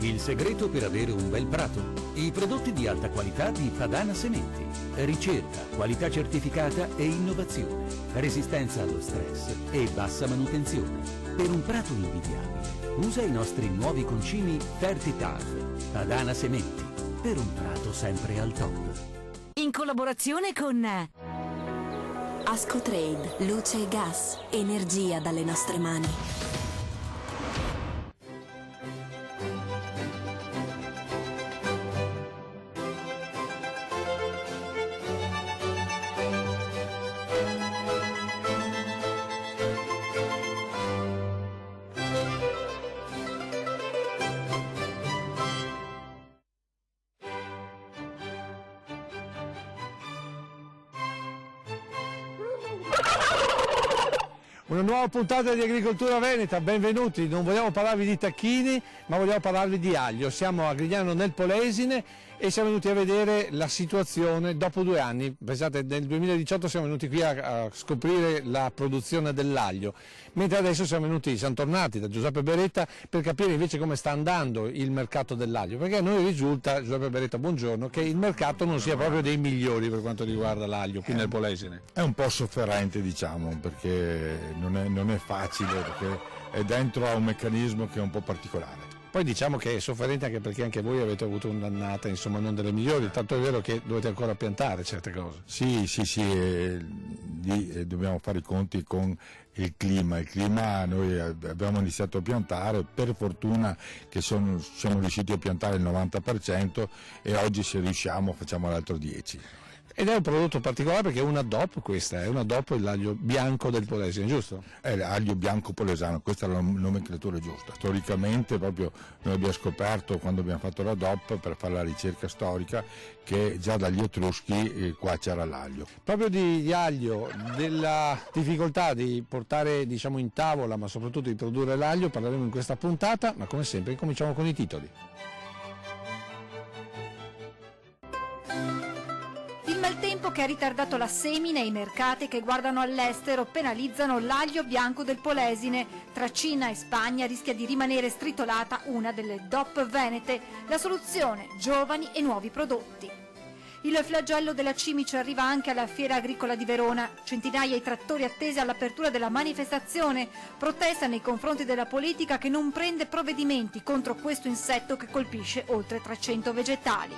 Il segreto per avere un bel prato. I prodotti di alta qualità di Padana Sementi. Ricerca, qualità certificata e innovazione. Resistenza allo stress e bassa manutenzione. Per un prato invidiabile, usa i nostri nuovi concimi Fertitarf. Padana Sementi. Per un prato sempre al top. In collaborazione con Ascotrade, luce e gas, energia dalle nostre mani. Una nuova puntata di Agricoltura Veneta, benvenuti. Non vogliamo parlarvi di tacchini, ma vogliamo parlarvi di aglio. Siamo a Grignano nel Polesine e siamo venuti a vedere la situazione dopo 2 anni. Pensate, nel 2018 siamo venuti qui a scoprire la produzione dell'aglio, mentre adesso siamo tornati da Giuseppe Beretta per capire invece come sta andando il mercato dell'aglio, perché a noi risulta, Giuseppe Beretta, buongiorno, che il mercato non sia proprio dei migliori per quanto riguarda l'aglio qui nel Polesine. È un po' sofferente, diciamo, perché non è facile, perché è dentro a un meccanismo che è un po' particolare. Poi diciamo che è sofferente anche perché anche voi avete avuto un'annata, insomma, non delle migliori, tanto è vero che dovete ancora piantare certe cose. Sì, lì dobbiamo fare i conti con il clima. Il clima, noi abbiamo iniziato a piantare, per fortuna che siamo riusciti a piantare il 90% e oggi se riusciamo facciamo l'altro 10%. Ed è un prodotto particolare perché è una DOP, questa è una DOP, l'aglio bianco del Polesine, giusto? È l'aglio bianco polesano, questa è la nomenclatura giusta. Storicamente proprio noi abbiamo scoperto, quando abbiamo fatto la DOP per fare la ricerca storica, che già dagli Etruschi qua c'era l'aglio. Proprio di aglio, della difficoltà di portare, diciamo, in tavola, ma soprattutto di produrre l'aglio, parleremo in questa puntata, ma come sempre cominciamo con i titoli. Il maltempo che ha ritardato la semina e i mercati che guardano all'estero penalizzano l'aglio bianco del Polesine. Tra Cina e Spagna rischia di rimanere stritolata una delle DOP venete, la soluzione giovani e nuovi prodotti. Il flagello della cimice arriva anche alla Fiera Agricola di Verona. Centinaia i trattori attesi all'apertura della manifestazione, protesta nei confronti della politica che non prende provvedimenti contro questo insetto che colpisce oltre 300 vegetali.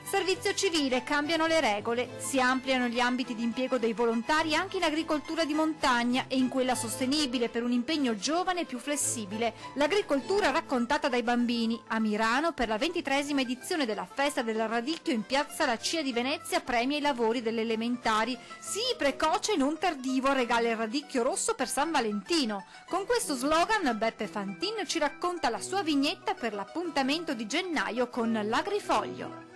Servizio civile, cambiano le regole, si ampliano gli ambiti di impiego dei volontari anche in agricoltura di montagna e in quella sostenibile per un impegno giovane e più flessibile. L'agricoltura raccontata dai bambini. A Milano, per la 23esima edizione della festa del radicchio in piazza La Cia di Venezia, premia i lavori delle elementari. Sì, precoce e non tardivo, regala il radicchio rosso per San Valentino. Con questo slogan Beppe Fantin ci racconta la sua vignetta per l'appuntamento di gennaio con l'Agrifoglio.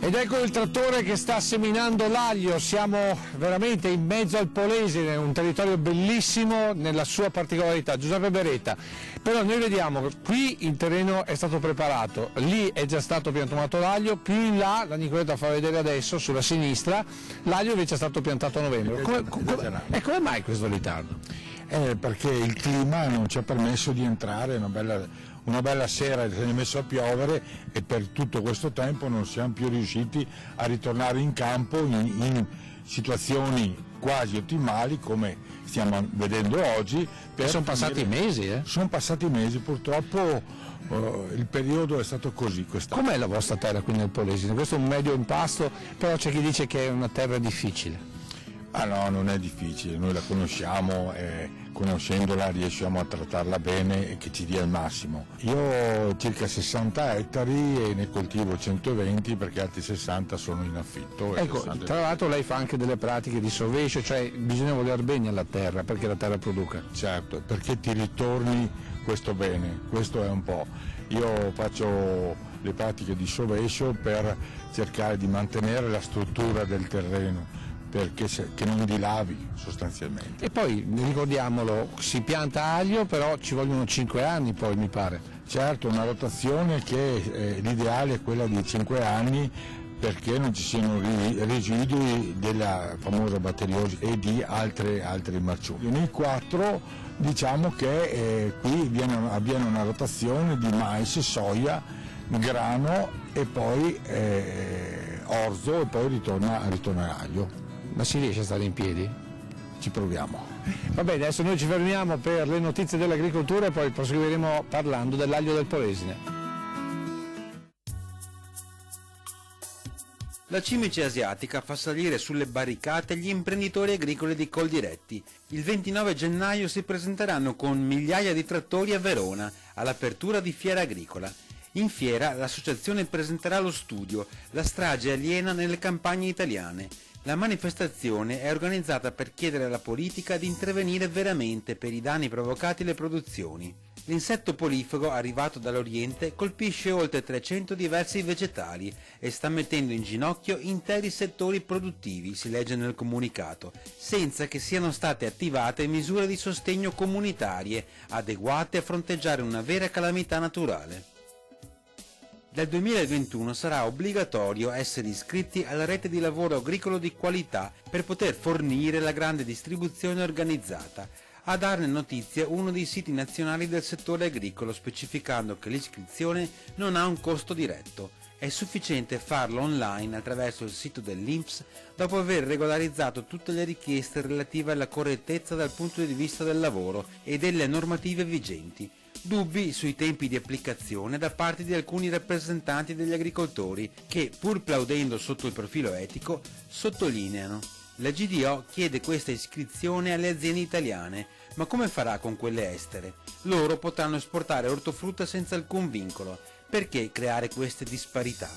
Ed ecco il trattore che sta seminando l'aglio. Siamo veramente in mezzo al Polesine, un territorio bellissimo nella sua particolarità. Giuseppe Beretta, però noi vediamo che qui il terreno è stato preparato, lì è già stato piantumato l'aglio, più in là, la Nicoletta fa vedere adesso, sulla sinistra, l'aglio invece è stato piantato a novembre. Come mai questo ritardo? Perché il clima non ci ha permesso di entrare, una bella sera si è messo a piovere e per tutto questo tempo non siamo più riusciti a ritornare in campo in situazioni quasi ottimali come stiamo vedendo oggi. Sono passati mesi, Sono passati mesi, purtroppo il periodo è stato così quest'anno. Com'è la vostra terra qui nel Polesine? Questo è un medio impasto, però c'è chi dice che è una terra difficile. Ah no, non è difficile, noi la conosciamo e conoscendola riusciamo a trattarla bene e che ci dia il massimo. Io ho circa 60 ettari e ne coltivo 120 perché altri 60 sono in affitto. Ecco, tra l'altro lei fa anche delle pratiche di sovescio, cioè bisogna voler bene alla terra perché la terra produca. Certo, perché ti ritorni questo bene, questo è un po'. Io faccio le pratiche di sovescio per cercare di mantenere la struttura del terreno, perché che non dilavi sostanzialmente. E poi, ricordiamolo, si pianta aglio, però ci vogliono 5 anni poi, mi pare. Certo, una rotazione che l'ideale è quella di 5 anni perché non ci siano residui della famosa batteriosi e di altre marciumi. Nei 4 diciamo che qui avviene una rotazione di mais, soia, grano e poi orzo e poi ritorna l'aglio. Ma si riesce a stare in piedi? Ci proviamo. Va bene, adesso noi ci fermiamo per le notizie dell'agricoltura e poi proseguiremo parlando dell'aglio del Polesine. La cimice asiatica fa salire sulle barricate gli imprenditori agricoli di Coldiretti. Il 29 gennaio si presenteranno con migliaia di trattori a Verona, all'apertura di Fiera Agricola. In fiera l'associazione presenterà lo studio La strage aliena nelle campagne italiane. La manifestazione è organizzata per chiedere alla politica di intervenire veramente per i danni provocati alle produzioni. L'insetto polifago arrivato dall'Oriente colpisce oltre 300 diversi vegetali e sta mettendo in ginocchio interi settori produttivi, si legge nel comunicato, senza che siano state attivate misure di sostegno comunitarie adeguate a fronteggiare una vera calamità naturale. Dal 2021 sarà obbligatorio essere iscritti alla rete di lavoro agricolo di qualità per poter fornire la grande distribuzione organizzata. A darne notizia uno dei siti nazionali del settore agricolo, specificando che l'iscrizione non ha un costo diretto. È sufficiente farlo online attraverso il sito dell'INPS dopo aver regolarizzato tutte le richieste relative alla correttezza dal punto di vista del lavoro e delle normative vigenti. Dubbi sui tempi di applicazione da parte di alcuni rappresentanti degli agricoltori che, pur plaudendo sotto il profilo etico, sottolineano: la GDO chiede questa iscrizione alle aziende italiane, ma come farà con quelle estere? Loro potranno esportare ortofrutta senza alcun vincolo. Perché creare queste disparità?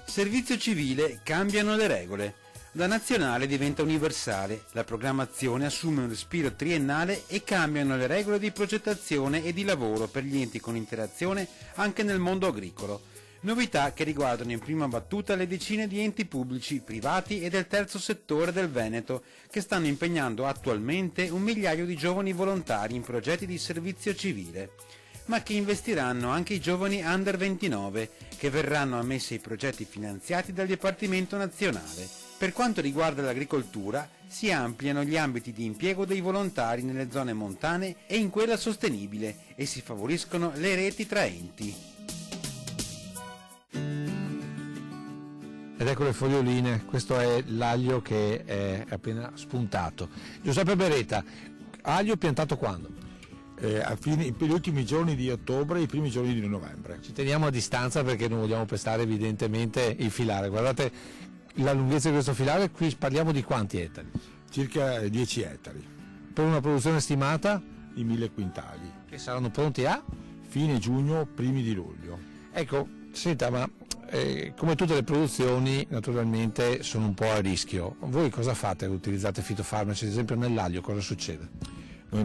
Servizio civile, cambiano le regole. Da nazionale diventa universale, la programmazione assume un respiro triennale e cambiano le regole di progettazione e di lavoro per gli enti con interazione anche nel mondo agricolo. Novità che riguardano in prima battuta le decine di enti pubblici, privati e del terzo settore del Veneto che stanno impegnando attualmente 1 migliaio di giovani volontari in progetti di servizio civile, ma che investiranno anche i giovani under 29 che verranno ammessi ai progetti finanziati dal Dipartimento Nazionale. Per quanto riguarda l'agricoltura, si ampliano gli ambiti di impiego dei volontari nelle zone montane e in quella sostenibile e si favoriscono le reti tra enti. Ed ecco le foglioline, questo è l'aglio che è appena spuntato. Giuseppe Beretta, aglio piantato quando? Per gli ultimi giorni di ottobre e i primi giorni di novembre. Ci teniamo a distanza perché non vogliamo pestare evidentemente il filare. Guardate la lunghezza di questo filare, qui parliamo di quanti ettari? Circa 10 ettari. Per una produzione stimata? I 1000 quintali. Che saranno pronti a? Fine giugno, primi di luglio. Ecco, senta, ma come tutte le produzioni naturalmente sono un po' a rischio. Voi cosa fate? Utilizzate fitofarmaci, ad esempio nell'aglio cosa succede? Noi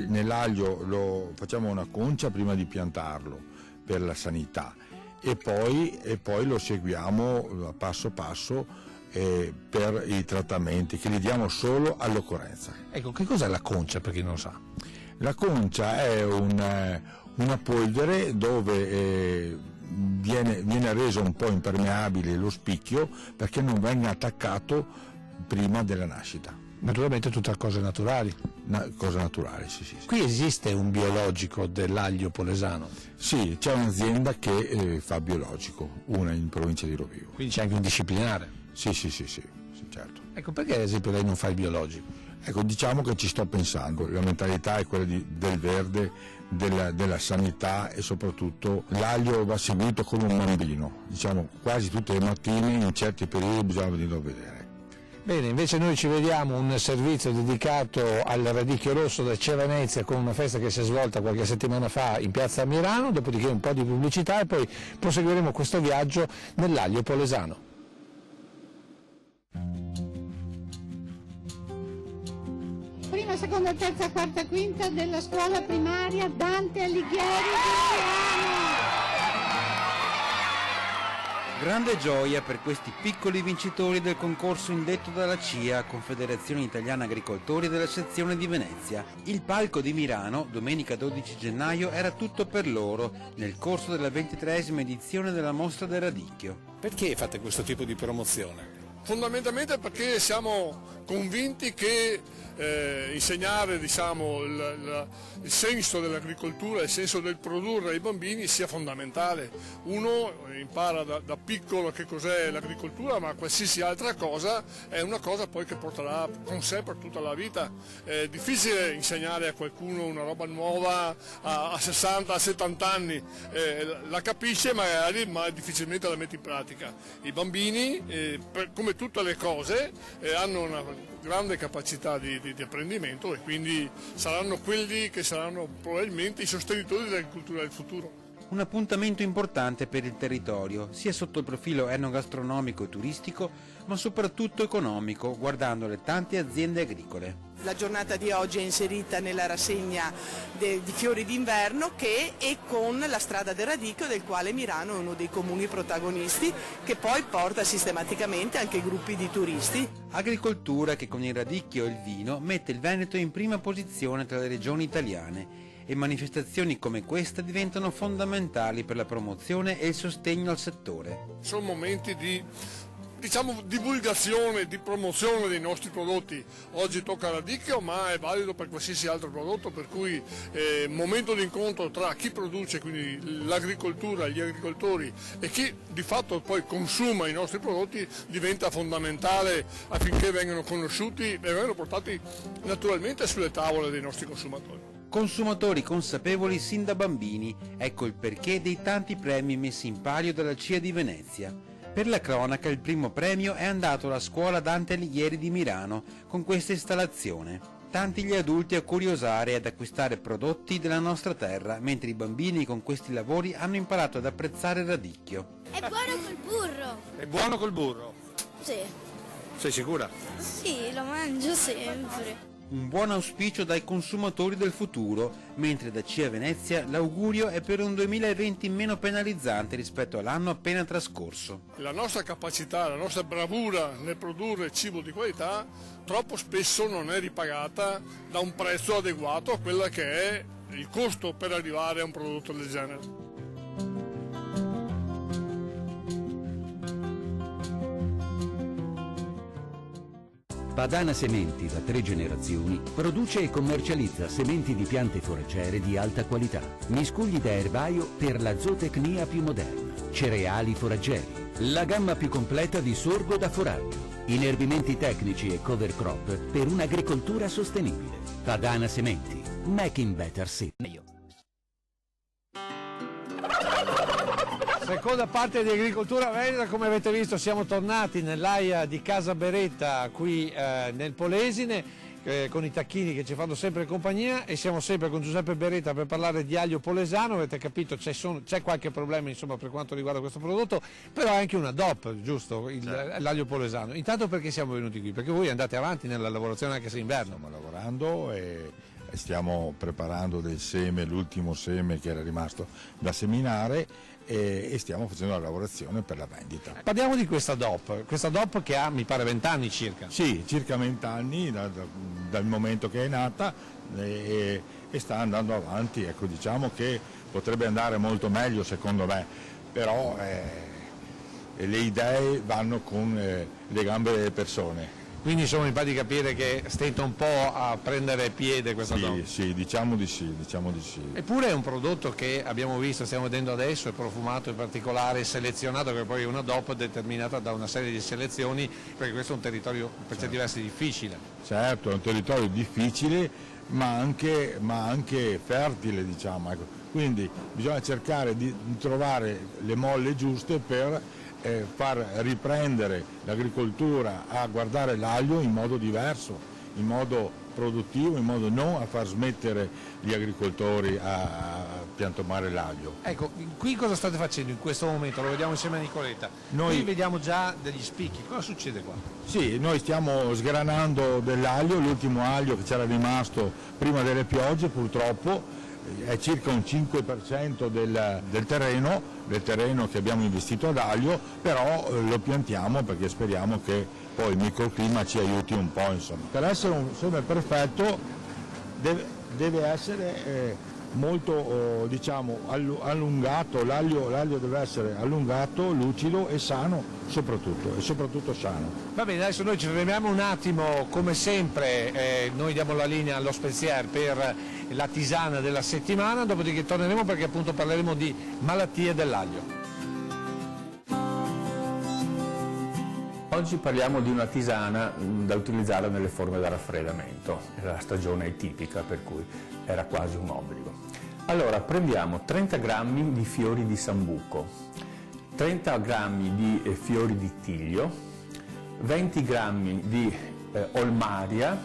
nell'aglio facciamo una concia prima di piantarlo per la sanità e poi lo seguiamo passo passo per i trattamenti che li diamo solo all'occorrenza. Ecco, che cos'è la concia per chi non lo sa? La concia è una polvere dove viene reso un po' impermeabile lo spicchio perché non venga attaccato prima della nascita. Naturalmente tutte cose naturali. Cose naturali, sì. Qui esiste un biologico dell'aglio polesano? Sì, c'è un'azienda che fa biologico, una in provincia di Rovigo. Quindi c'è anche un disciplinare? Sì, certo. Ecco, perché ad esempio lei non fa il biologico? Ecco, diciamo che ci sto pensando, la mentalità è quella del verde, della sanità e soprattutto l'aglio va seguito come un bambino, diciamo quasi tutte le mattine in certi periodi bisogna venirlo a vedere. Bene, invece noi ci vediamo un servizio dedicato al radicchio rosso da Cevenezia con una festa che si è svolta qualche settimana fa in piazza Mirano, dopodiché un po' di pubblicità e poi proseguiremo questo viaggio nell'aglio polesano. Prima, seconda, terza, quarta, quinta della scuola primaria Dante Alighieri di Milano. Grande gioia per questi piccoli vincitori del concorso indetto dalla CIA, Confederazione Italiana Agricoltori della sezione di Venezia. Il palco di Mirano, domenica 12 gennaio, era tutto per loro, nel corso della 23esima edizione della Mostra del Radicchio. Perché fate questo tipo di promozione? Fondamentalmente perché siamo convinti che insegnare, diciamo, il senso dell'agricoltura, il senso del produrre ai bambini sia fondamentale. Uno impara da piccolo che cos'è l'agricoltura, ma qualsiasi altra cosa è una cosa poi che porterà con sé per tutta la vita. È difficile insegnare a qualcuno una roba nuova a 60, a 70 anni, la capisce magari, ma difficilmente la mette in pratica. I bambini, come tutte le cose, hanno una grande capacità di apprendimento e quindi saranno quelli che saranno probabilmente i sostenitori dell'agricoltura del futuro. Un appuntamento importante per il territorio, sia sotto il profilo enogastronomico e turistico, ma soprattutto economico, guardando le tante aziende agricole. La giornata di oggi è inserita nella rassegna di fiori d'inverno che è con la strada del radicchio, del quale Mirano è uno dei comuni protagonisti, che poi porta sistematicamente anche gruppi di turisti. Agricoltura che con il radicchio e il vino mette il Veneto in prima posizione tra le regioni italiane, e manifestazioni come questa diventano fondamentali per la promozione e il sostegno al settore. Sono momenti di divulgazione, di promozione dei nostri prodotti. Oggi tocca radicchio, ma è valido per qualsiasi altro prodotto, per cui momento di incontro tra chi produce, quindi l'agricoltura, gli agricoltori, e chi di fatto poi consuma i nostri prodotti diventa fondamentale affinché vengano conosciuti e vengano portati naturalmente sulle tavole dei nostri consumatori. Consumatori consapevoli sin da bambini, ecco il perché dei tanti premi messi in palio dalla CIA di Venezia. Per la cronaca il primo premio è andato alla scuola Dante Alighieri di Mirano con questa installazione. Tanti gli adulti a curiosare e ad acquistare prodotti della nostra terra, mentre i bambini con questi lavori hanno imparato ad apprezzare il radicchio. È buono col burro. È buono col burro? Sì. Sei sicura? Sì, lo mangio sempre. Un buon auspicio dai consumatori del futuro, mentre da CIA Venezia l'augurio è per un 2020 meno penalizzante rispetto all'anno appena trascorso. La nostra capacità, la nostra bravura nel produrre cibo di qualità troppo spesso non è ripagata da un prezzo adeguato a quello che è il costo per arrivare a un prodotto del genere. Padana Sementi, da 3 generazioni, produce e commercializza sementi di piante foraggere di alta qualità, miscugli da erbaio per la zootecnia più moderna, cereali foraggeri, la gamma più completa di sorgo da foraggio, inerbimenti tecnici e cover crop per un'agricoltura sostenibile. Padana Sementi, making better seed. Seconda parte di Agricoltura Veneta, come avete visto siamo tornati nell'AIA di Casa Beretta qui nel Polesine con i tacchini che ci fanno sempre compagnia e siamo sempre con Giuseppe Beretta per parlare di aglio polesano. Avete capito, c'è qualche problema insomma per quanto riguarda questo prodotto, però è anche una DOP, giusto, l'aglio polesano. Intanto perché siamo venuti qui? Perché voi andate avanti nella lavorazione anche se inverno. Stiamo lavorando e stiamo preparando del seme, l'ultimo seme che era rimasto da seminare, e stiamo facendo la lavorazione per la vendita. Parliamo di questa DOP che ha mi pare 20 anni circa. Sì, circa 20 anni dal momento che è nata e sta andando avanti, ecco, diciamo che potrebbe andare molto meglio secondo me, però le idee vanno con le gambe delle persone. Quindi insomma mi pare di capire che stenta un po' a prendere piede questa DOP. Sì, diciamo di sì. Eppure è un prodotto che abbiamo visto, stiamo vedendo adesso, è profumato in particolare, selezionato, che poi è una DOP determinata da una serie di selezioni, perché questo è un territorio per certi versi difficile. Certo, è un territorio difficile ma anche fertile, diciamo. Ecco. Quindi bisogna cercare di trovare le molle giuste per far riprendere l'agricoltura a guardare l'aglio in modo diverso, in modo produttivo, in modo non a far smettere gli agricoltori a piantumare l'aglio. Ecco, qui cosa state facendo in questo momento? Lo vediamo insieme a Nicoletta. Noi vediamo già degli spicchi, cosa succede qua? Sì, noi stiamo sgranando dell'aglio, l'ultimo aglio che c'era rimasto prima delle piogge purtroppo, è circa un 5% del terreno che abbiamo investito ad aglio, però lo piantiamo perché speriamo che poi il microclima ci aiuti un po', insomma. Per essere un seme perfetto deve essere molto diciamo allungato, l'aglio deve essere allungato, lucido e sano soprattutto sano. Va bene, adesso noi ci fermiamo un attimo, come sempre noi diamo la linea allo spezier per la tisana della settimana, dopodiché torneremo perché appunto parleremo di malattie dell'aglio. Oggi parliamo di una tisana da utilizzare nelle forme da raffreddamento, la stagione è tipica per cui era quasi un obbligo. Allora prendiamo 30 grammi di fiori di sambuco, 30 grammi di fiori di tiglio, 20 grammi di olmaria,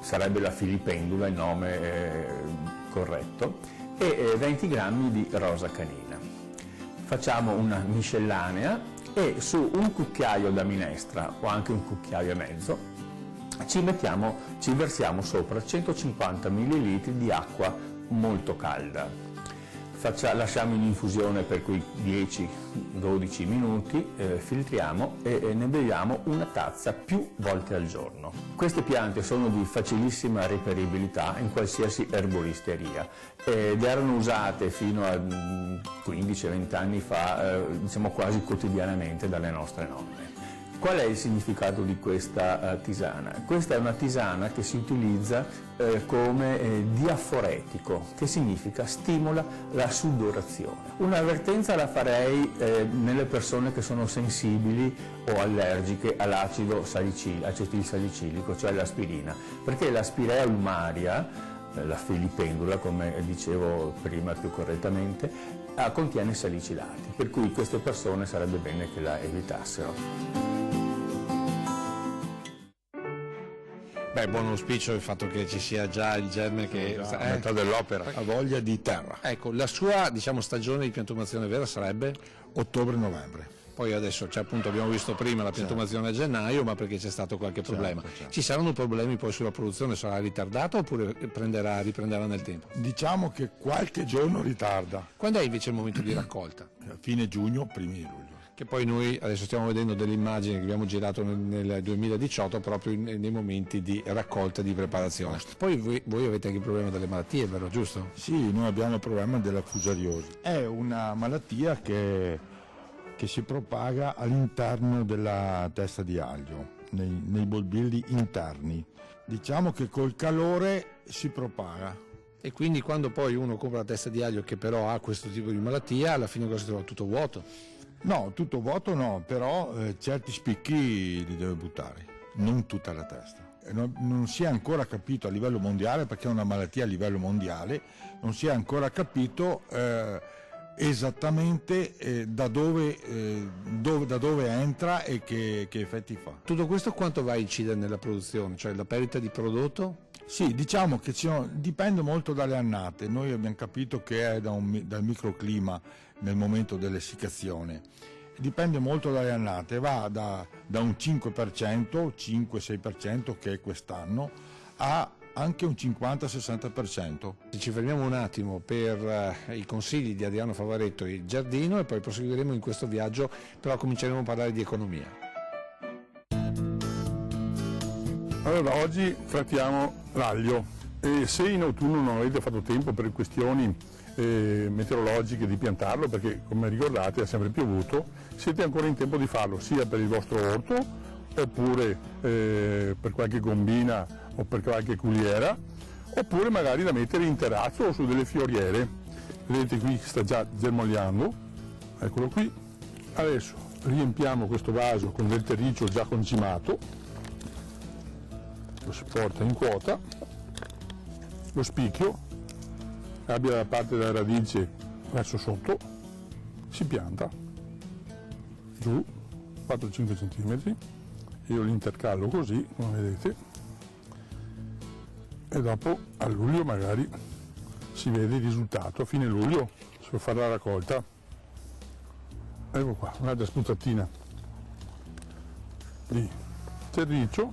sarebbe la filipendula il nome corretto, e 20 grammi di rosa canina. Facciamo una miscellanea e su un cucchiaio da minestra o anche un cucchiaio e mezzo ci versiamo sopra 150 ml di acqua molto calda. Lasciamo in infusione per quei 10-12 minuti, filtriamo e ne beviamo una tazza più volte al giorno. Queste piante sono di facilissima reperibilità in qualsiasi erboristeria ed erano usate fino a 15-20 anni fa, diciamo quasi quotidianamente dalle nostre nonne. Qual è il significato di questa tisana? Questa è una tisana che si utilizza come diaforetico, che significa stimola la sudorazione. Un'avvertenza la farei nelle persone che sono sensibili o allergiche all'acido acetilsalicilico, cioè l'aspirina, perché l'aspirea ulmaria, la filipendula come dicevo prima più correttamente, contiene salicilati, per cui queste persone sarebbe bene che la evitassero. Beh, buon auspicio il fatto che ci sia già il germe che a metà dell'opera, ha voglia di terra. Ecco, la sua stagione di piantumazione vera sarebbe? Ottobre-novembre. Poi adesso appunto abbiamo visto prima la piantumazione a gennaio, ma perché c'è stato qualche problema. Certo. Ci saranno problemi poi sulla produzione? Sarà ritardata oppure riprenderà nel tempo? Diciamo che qualche giorno ritarda. Quando è invece il momento di raccolta? Fine giugno, primi di luglio. Che poi noi adesso stiamo vedendo delle immagini che abbiamo girato nel 2018 proprio nei momenti di raccolta e di preparazione. Poi voi avete anche il problema delle malattie, vero, giusto? Sì, noi abbiamo il problema della fusariosi. È una malattia che si propaga all'interno della testa di aglio, nei bolbilli interni. Diciamo che col calore si propaga. E quindi quando poi uno compra la testa di aglio che però ha questo tipo di malattia, alla fine cosa si trova? Tutto vuoto? No, tutto vuoto no, però certi spicchi li deve buttare, non tutta la testa. Non si è ancora capito a livello mondiale, perché è una malattia a livello mondiale, non si è ancora capito esattamente da dove entra e che effetti fa. Tutto questo quanto va a incidere nella produzione, cioè la perdita di prodotto? Sì, diciamo che dipende molto dalle annate. Noi abbiamo capito che è dal microclima nel momento dell'essiccazione. Dipende molto dalle annate, va da un 5%, 5-6% che è quest'anno, a anche un 50-60%. Ci fermiamo un attimo per i consigli di Adriano Favaretto e il giardino e poi proseguiremo in questo viaggio, però cominceremo a parlare di economia. Allora, oggi trattiamo l'aglio e se in autunno non avete fatto tempo per questioni meteorologiche di piantarlo, perché come ricordate ha sempre piovuto, siete ancora in tempo di farlo sia per il vostro orto oppure per qualche gombina o per qualche culiera, oppure magari da mettere in terrazzo o su delle fioriere. Vedete qui sta già germogliando, eccolo qui. Adesso riempiamo questo vaso con del terriccio già concimato, lo si porta in quota, lo spicchio abbia la parte della radice verso sotto, si pianta giù 4-5 cm, io li intercallo così, come vedete, e dopo a luglio magari si vede il risultato, a fine luglio si può fare la raccolta. Ecco qua, un'altra spruzzatina di terriccio,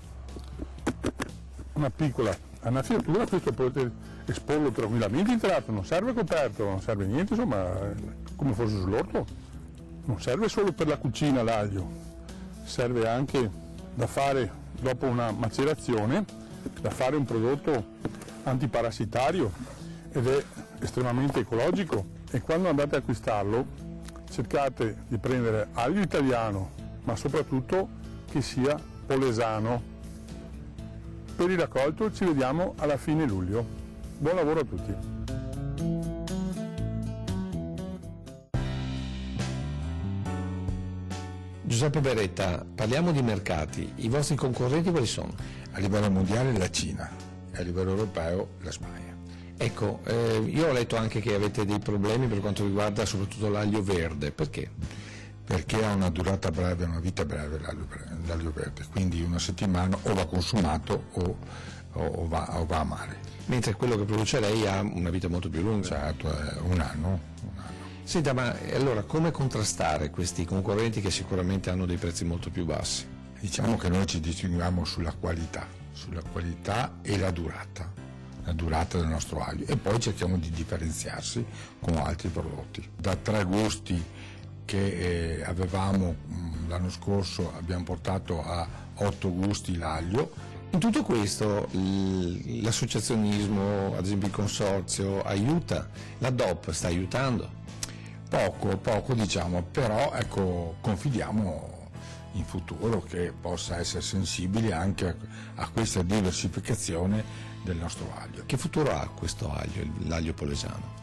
una piccola annaffiatura, questo potete esporlo tranquillamente in terrazzo, non serve coperto, non serve niente, insomma, come fosse sull'orto. Non serve solo per la cucina l'aglio, serve anche da fare dopo una macerazione, da fare un prodotto antiparassitario ed è estremamente ecologico, e quando andate a acquistarlo cercate di prendere aglio italiano, ma soprattutto che sia polesano. Per il raccolto ci vediamo alla fine luglio. Buon lavoro a tutti. Giuseppe Beretta, parliamo di mercati, i vostri concorrenti quali sono? A livello mondiale la Cina, a livello europeo la Spagna. Ecco, io ho letto anche che avete dei problemi per quanto riguarda soprattutto l'aglio verde, perché? Perché ha una durata breve, una vita breve l'aglio verde, quindi una settimana o va consumato o va a mare. Mentre quello che produce lei ha una vita molto più lunga. Certo, è un anno. Senta, ma allora come contrastare questi concorrenti che sicuramente hanno dei prezzi molto più bassi? Diciamo che noi ci distinguiamo sulla qualità e la durata del nostro aglio, e poi cerchiamo di differenziarsi con altri prodotti. Da 3 gusti che avevamo l'anno scorso abbiamo portato a 8 gusti l'aglio. In tutto questo l'associazionismo, ad esempio il consorzio, aiuta? La DOP sta aiutando? Poco diciamo, però ecco, confidiamo in futuro che possa essere sensibile anche a questa diversificazione del nostro aglio. Che futuro ha questo aglio, l'aglio polesano?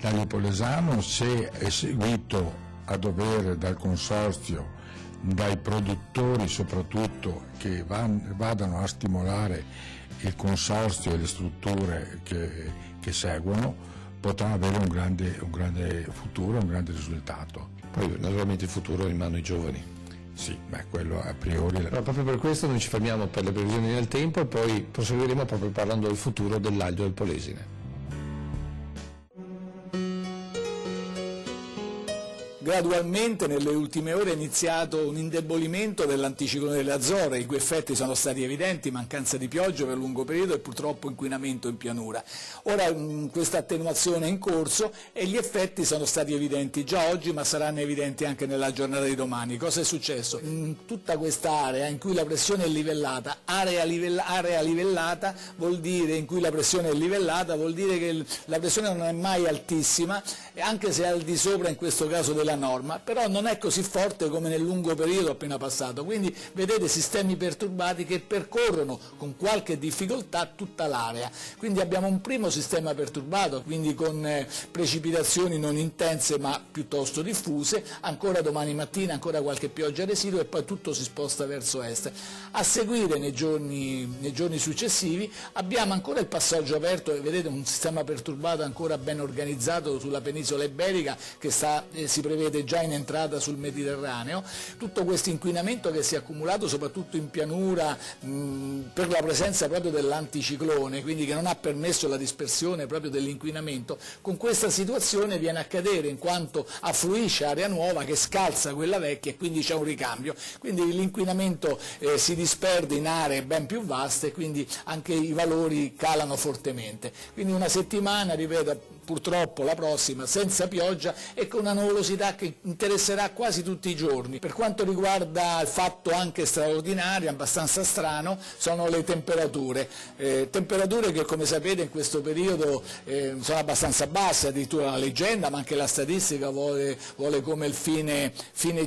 L'aglio polesano, se è seguito a dovere dal consorzio, dai produttori soprattutto, che vadano a stimolare il consorzio e le strutture che seguono, potrà avere un grande futuro, un grande risultato. Poi naturalmente il futuro è in mano ai giovani. Sì, quello a priori. Però proprio per questo noi ci fermiamo per le previsioni del tempo e poi proseguiremo proprio parlando del futuro dell'aglio del Polesine. Gradualmente nelle ultime ore è iniziato un indebolimento dell'anticiclone delle Azzorre, i cui effetti sono stati evidenti: mancanza di pioggia per lungo periodo e purtroppo inquinamento in pianura. Ora questa attenuazione è in corso e gli effetti sono stati evidenti già oggi, ma saranno evidenti anche nella giornata di domani. Cosa è successo? In tutta questa area in cui la pressione è livellata, area livellata vuol dire, in cui la pressione è livellata vuol dire che la pressione non è mai altissima, anche se è al di sopra in questo caso della norma, però non è così forte come nel lungo periodo appena passato, quindi vedete sistemi perturbati che percorrono con qualche difficoltà tutta l'area. Quindi abbiamo un primo sistema perturbato, quindi con precipitazioni non intense ma piuttosto diffuse, ancora domani mattina ancora qualche pioggia residua e poi tutto si sposta verso est. A seguire nei giorni successivi abbiamo ancora il passaggio aperto, vedete un sistema perturbato ancora ben organizzato sulla penisola iberica che si prevede già in entrata sul Mediterraneo. Tutto questo inquinamento che si è accumulato soprattutto in pianura per la presenza proprio dell'anticiclone, quindi che non ha permesso la dispersione proprio dell'inquinamento, con questa situazione viene a cadere in quanto affluisce area nuova che scalza quella vecchia e quindi c'è un ricambio, quindi l'inquinamento si disperde in aree ben più vaste e quindi anche i valori calano fortemente. Quindi una settimana, ripeto, purtroppo la prossima senza pioggia e con una nuvolosità che interesserà quasi tutti i giorni. Per quanto riguarda il fatto anche straordinario, abbastanza strano, sono le temperature, temperature che come sapete in questo periodo sono abbastanza basse, addirittura la leggenda ma anche la statistica vuole come il fine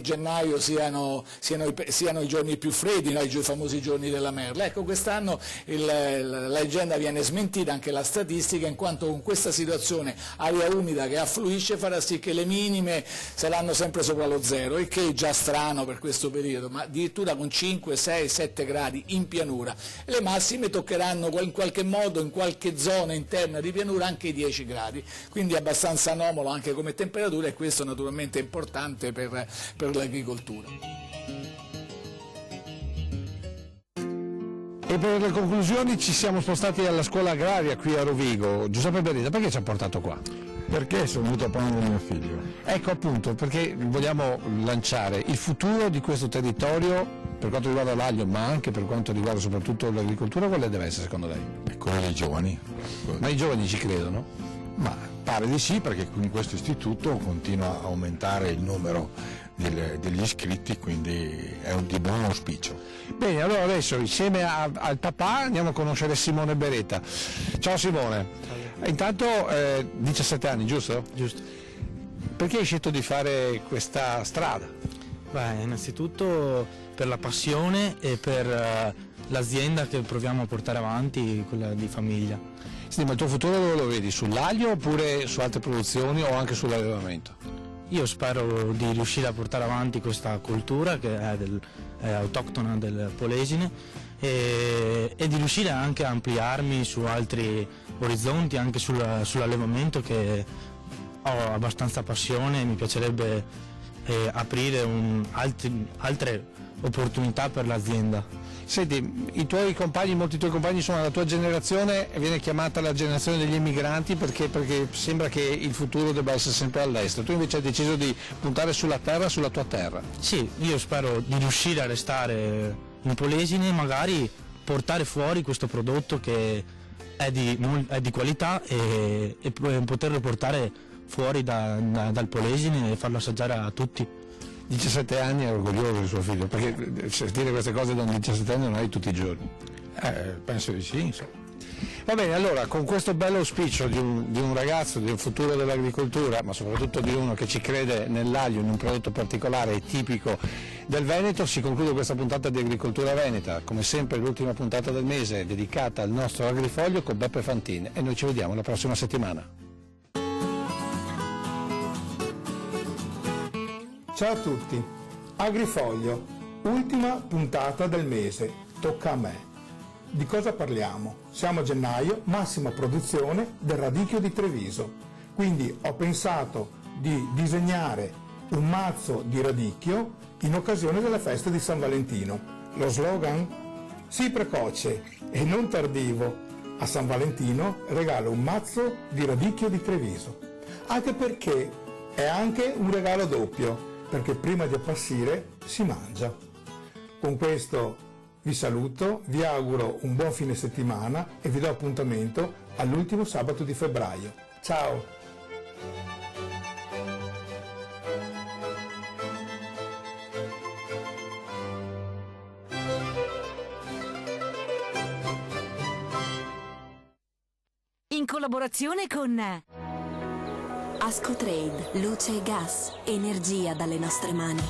gennaio siano i giorni più freddi, no? I famosi giorni della merla. Ecco, quest'anno la leggenda viene smentita, anche la statistica, in quanto con questa situazione aria umida che affluisce farà sì che le minime saranno sempre sopra lo zero, il che è già strano per questo periodo, ma addirittura con 5, 6, 7 gradi in pianura. Le massime toccheranno in qualche modo, in qualche zona interna di pianura, anche i 10 gradi, quindi abbastanza anomalo anche come temperatura, e questo naturalmente è importante per l'agricoltura. E per le conclusioni ci siamo spostati alla scuola agraria qui a Rovigo. Giuseppe Beretta, perché ci ha portato qua? Perché sono venuto a prendere mio figlio. Ecco, appunto, perché vogliamo lanciare il futuro di questo territorio per quanto riguarda l'aglio, ma anche per quanto riguarda soprattutto l'agricoltura. Quale deve essere secondo lei? È quello dei giovani. Ma i giovani ci credono? Ma pare di sì, perché in questo istituto continua a aumentare il numero degli iscritti, quindi è di buon auspicio. Bene, allora adesso insieme al papà andiamo a conoscere Simone Beretta. Ciao Simone. Intanto 17 anni, giusto? Giusto. Perché hai scelto di fare questa strada? Beh, innanzitutto per la passione e per l'azienda che proviamo a portare avanti, quella di famiglia. Sì, ma il tuo futuro dove lo vedi? Sull'aglio oppure su altre produzioni o anche sull'allevamento? Io spero di riuscire a portare avanti questa cultura che è autoctona del Polesine e di riuscire anche a ampliarmi su altri orizzonti, anche sull'allevamento, che ho abbastanza passione e mi piacerebbe aprire altre opportunità per l'azienda. Senti, molti tuoi compagni sono della tua generazione e viene chiamata la generazione degli emigranti perché sembra che il futuro debba essere sempre all'estero. Tu invece hai deciso di puntare sulla terra, sulla tua terra. Sì, io spero di riuscire a restare in Polesine e magari portare fuori questo prodotto che è di qualità e poterlo portare fuori dal Polesine e farlo assaggiare a tutti. 17 anni, è orgoglioso di suo figlio, perché sentire queste cose da un 17 anni non hai tutti i giorni. Penso di sì, insomma. Va bene, allora con questo bello auspicio di un ragazzo, di un futuro dell'agricoltura, ma soprattutto di uno che ci crede nell'aglio, in un prodotto particolare e tipico del Veneto, si conclude questa puntata di Agricoltura Veneta. Come sempre l'ultima puntata del mese è dedicata al nostro agrifoglio con Beppe Fantin e noi ci vediamo la prossima settimana. Ciao a tutti, Agrifoglio, ultima puntata del mese, tocca a me. Di cosa parliamo? Siamo a gennaio, massima produzione del radicchio di Treviso, quindi ho pensato di disegnare un mazzo di radicchio in occasione della festa di San Valentino. Lo slogan? Sii precoce e non tardivo, a San Valentino regalo un mazzo di radicchio di Treviso, anche perché è anche un regalo doppio, perché prima di appassire si mangia. Con questo vi saluto, vi auguro un buon fine settimana e vi do appuntamento all'ultimo sabato di febbraio. Ciao! In collaborazione con Ascotrade, luce e gas, energia dalle nostre mani.